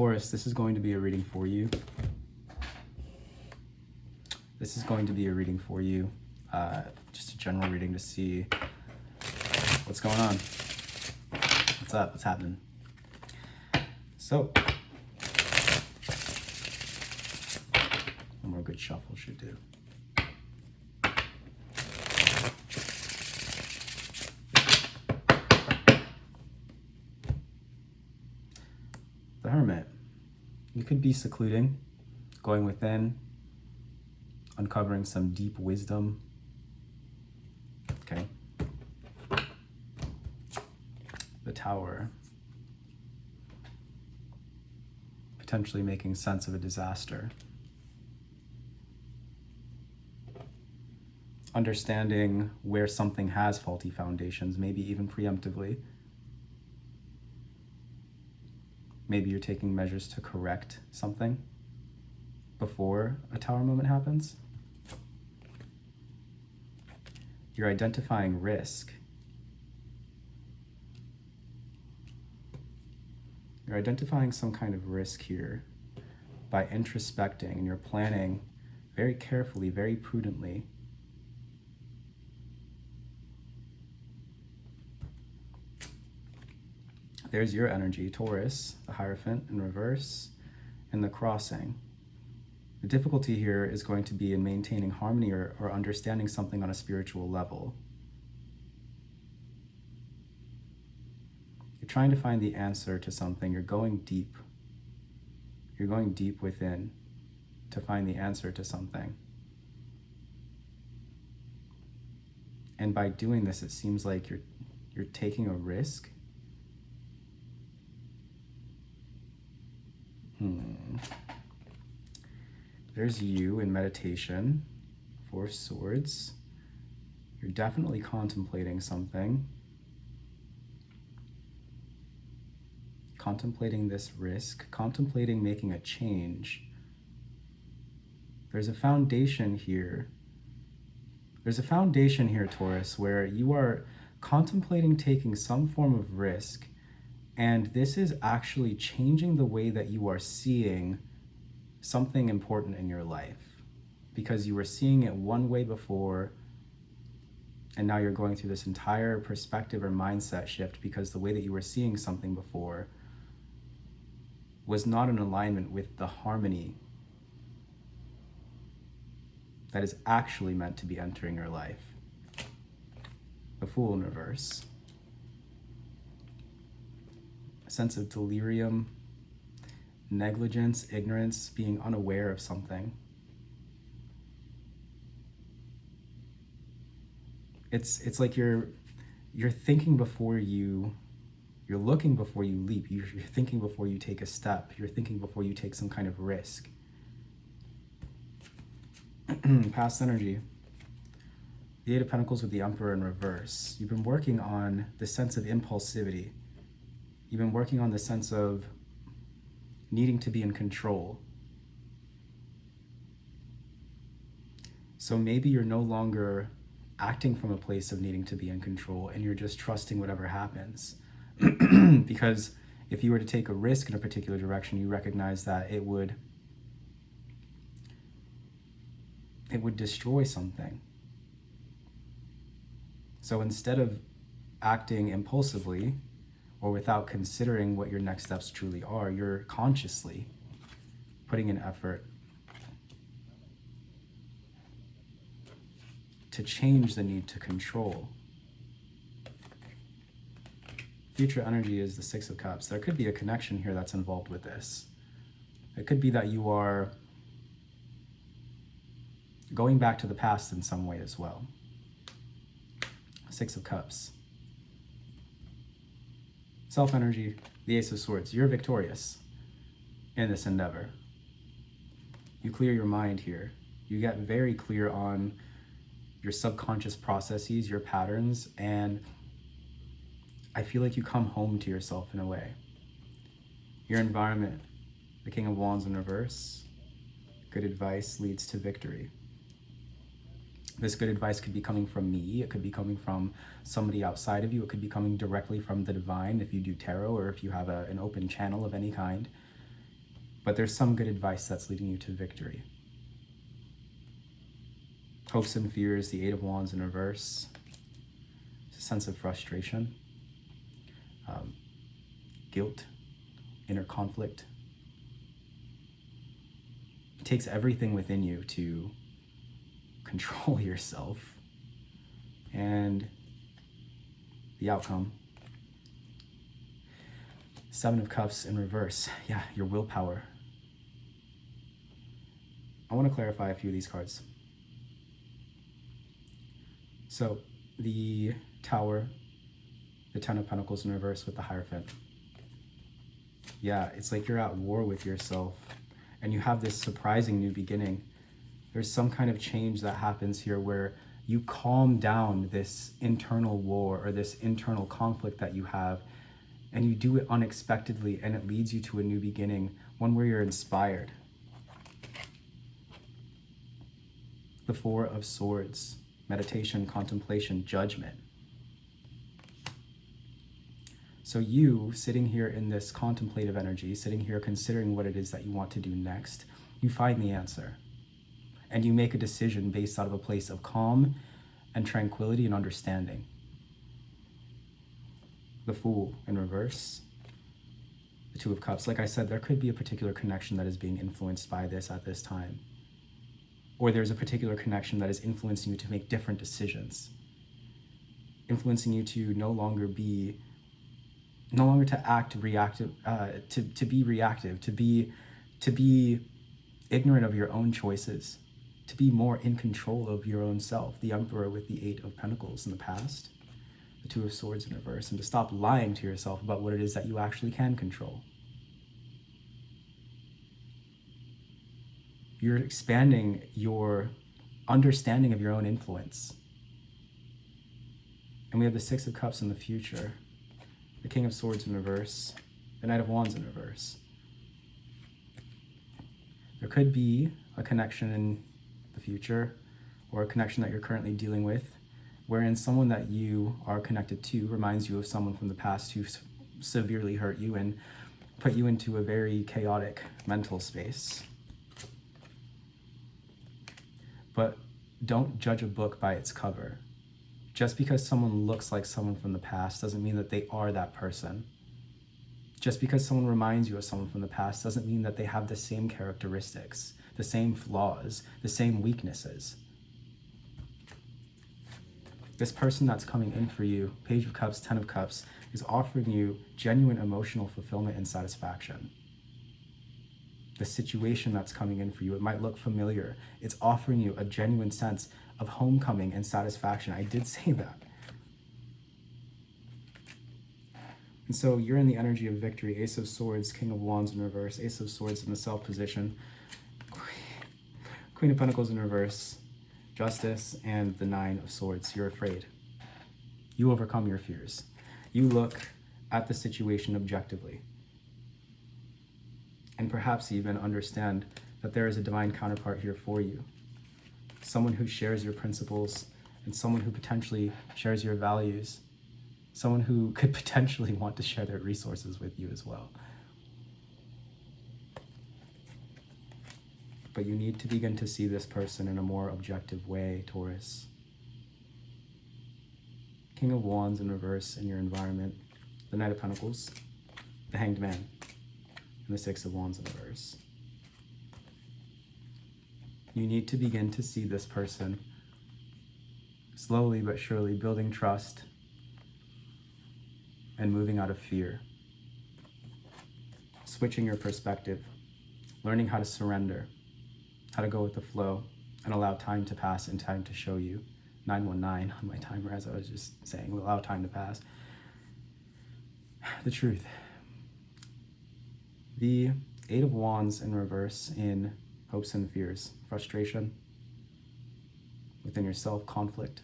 Taurus, this is going to be a reading for you. This is going to be a reading for you. Just a general reading to see what's going on. What's up? What's happening? So, a more good shuffle should do. The Hermit. You could be secluding, going within, uncovering some deep wisdom. Okay. The Tower. Potentially making sense of a disaster. Understanding where something has faulty foundations, maybe even preemptively. Maybe you're taking measures to correct something before a Tower moment happens. You're identifying risk. You're identifying some kind of risk here by introspecting, and you're planning very carefully, very prudently. There's your energy, Taurus, the Hierophant in reverse, and the crossing. The difficulty here is going to be in maintaining harmony or understanding something on a spiritual level. You're trying to find the answer to something. You're going deep. You're going deep within to find the answer to something. And by doing this, it seems like you're taking a risk. There's you in meditation, Four of Swords. You're definitely contemplating something. Contemplating this risk, contemplating making a change. There's a foundation here. There's a foundation here, Taurus, where you are contemplating taking some form of risk, and this is actually changing the way that you are seeing something important in your life, because you were seeing it one way before, and now you're going through this entire perspective or mindset shift because the way that you were seeing something before was not in alignment with the harmony that is actually meant to be entering your life. The Fool in reverse. A sense of delirium, negligence, ignorance, being unaware of something. It's like you're thinking before you're looking before you leap. You're thinking before you take a step. You're thinking before you take some kind of risk. Past energy. The Eight of Pentacles with the Emperor in reverse. You've been working on the sense of impulsivity. You've been working on the sense of needing to be in control. So maybe you're no longer acting from a place of needing to be in control, and you're just trusting whatever happens. Because if you were to take a risk in a particular direction, you recognize that it would destroy something. So instead of acting impulsively or without considering what your next steps truly are, you're consciously putting in effort to change the need to control. Future energy is the Six of Cups. There could be a connection here that's involved with this. It could be that you are going back to the past in some way as well. Six of Cups. Self-energy, the Ace of Swords. You're victorious in this endeavor. You clear your mind here. You get very clear on your subconscious processes, your patterns, and I feel like you come home to yourself in a way. Your environment, the King of Wands in reverse. Good advice leads to victory. This good advice could be coming from me. It could be coming from somebody outside of you. It could be coming directly from the divine if you do tarot or if you have an open channel of any kind. but there's some good advice that's leading you to victory. Hopes and fears, the Eight of Wands in reverse. It's a sense of frustration, guilt, inner conflict. It takes everything within you to control yourself. And the outcome, Seven of Cups in reverse. Yeah, your willpower. I want to clarify a few of these cards. So the Tower, the Ten of Pentacles in reverse with the Hierophant. Yeah, it's like you're at war with yourself and you have this surprising new beginning. There's some kind of change that happens here where you calm down this internal war or this internal conflict that you have, and you do it unexpectedly, and it leads you to a new beginning, one where you're inspired. The Four of Swords, meditation, contemplation, judgment. So you, sitting here in this contemplative energy, sitting here considering what it is that you want to do next, you find the answer. And you make a decision based out of a place of calm and tranquility and understanding. The Fool in reverse. The Two of Cups. Like I said, there could be a particular connection that is being influenced by this at this time. Or there's a particular connection that is influencing you to make different decisions. Influencing you to no longer to act reactive, to be reactive, to be ignorant of your own choices, to be more in control of your own self. The Emperor with the Eight of Pentacles in the past, the Two of Swords in reverse, and to stop lying to yourself about what it is that you actually can control. You're expanding your understanding of your own influence. And we have the Six of Cups in the future, the King of Swords in reverse, the Knight of Wands in reverse. There could be a connection in the future, or a connection that you're currently dealing with, wherein someone that you are connected to reminds you of someone from the past who severely hurt you and put you into a very chaotic mental space. But don't judge a book by its cover. Just because someone looks like someone from the past doesn't mean that they are that person. Just because someone reminds you of someone from the past doesn't mean that they have the same characteristics, the same flaws, the same weaknesses. This person that's coming in for you, Page of Cups, Ten of Cups, is offering you genuine emotional fulfillment and satisfaction. The situation that's coming in for you, it might look familiar. It's offering you a genuine sense of homecoming and satisfaction. I did say that. And so you're in the energy of victory. Ace of Swords, King of Wands in reverse, Ace of Swords in the self position, Queen of Pentacles in reverse, Justice, and the Nine of Swords. You're afraid. You overcome your fears. You look at the situation objectively. And perhaps even understand that there is a divine counterpart here for you. Someone who shares your principles and someone who potentially shares your values. Someone who could potentially want to share their resources with you as well. But you need to begin to see this person in a more objective way, Taurus. King of Wands in reverse in your environment, the Knight of Pentacles, the Hanged Man, and the Six of Wands in reverse. You need to begin to see this person slowly but surely building trust and moving out of fear. Switching your perspective, learning how to surrender, how to go with the flow, and allow time to pass and time to show you. 919 on my timer, as I was just saying, allow time to pass. The truth. The Eight of Wands in reverse in hopes and fears, frustration within yourself, conflict.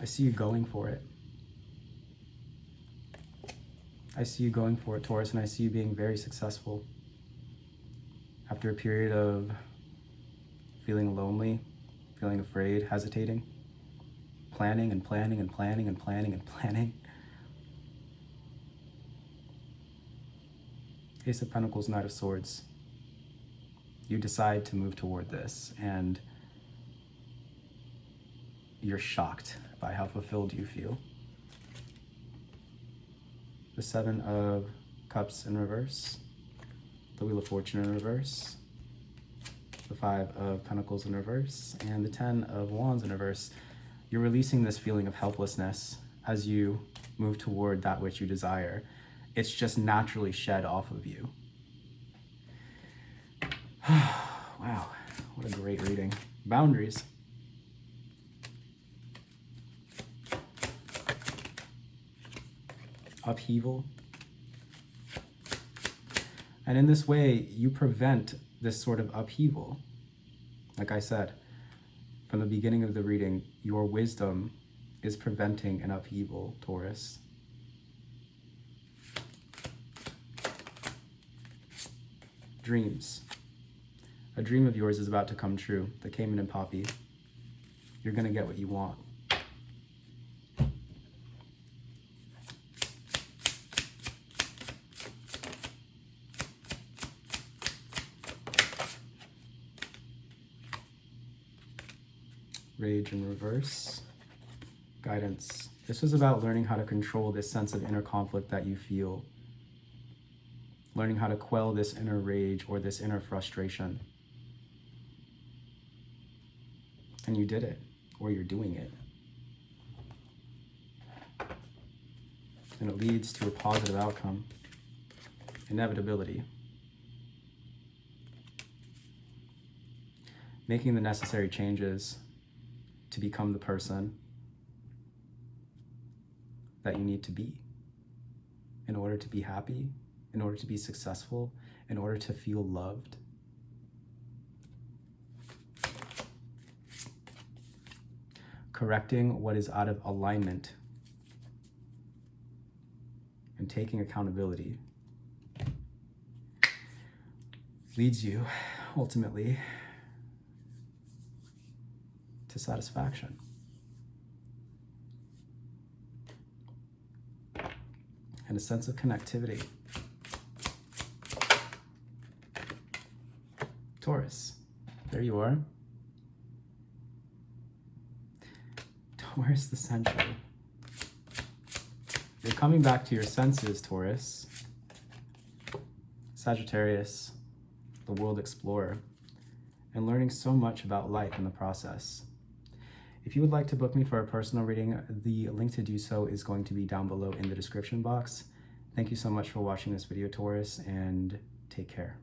I see you going for it. I see you going for it, Taurus, and I see you being very successful. After a period of feeling lonely, feeling afraid, hesitating, planning and planning and planning and planning and planning. Ace of Pentacles, Knight of Swords. You decide to move toward this, and you're shocked by how fulfilled you feel. The Seven of Cups in reverse, the Wheel of Fortune in reverse, the Five of Pentacles in reverse, and the Ten of Wands in reverse. You're releasing this feeling of helplessness as you move toward that which you desire. It's just naturally shed off of you. Wow, what a great reading. Boundaries. Upheaval. And in this way, you prevent this sort of upheaval. Like I said, from the beginning of the reading, your wisdom is preventing an upheaval, Taurus. Dreams. A dream of yours is about to come true. The Cayman and Poppy. You're going to get what you want. Rage in reverse. Guidance. This was about learning how to control this sense of inner conflict that you feel. Learning how to quell this inner rage or this inner frustration. And you did it, or you're doing it. And it leads to a positive outcome. Inevitability. Making the necessary changes to become the person that you need to be in order to be happy, in order to be successful, in order to feel loved. Correcting what is out of alignment and taking accountability leads you ultimately to satisfaction. And a sense of connectivity. Taurus, there you are. Taurus the Central. You're coming back to your senses, Taurus. Sagittarius, the world explorer, and learning so much about life in the process. If you would like to book me for a personal reading, the link to do so is going to be down below in the description box. Thank you so much for watching this video, Taurus, and take care.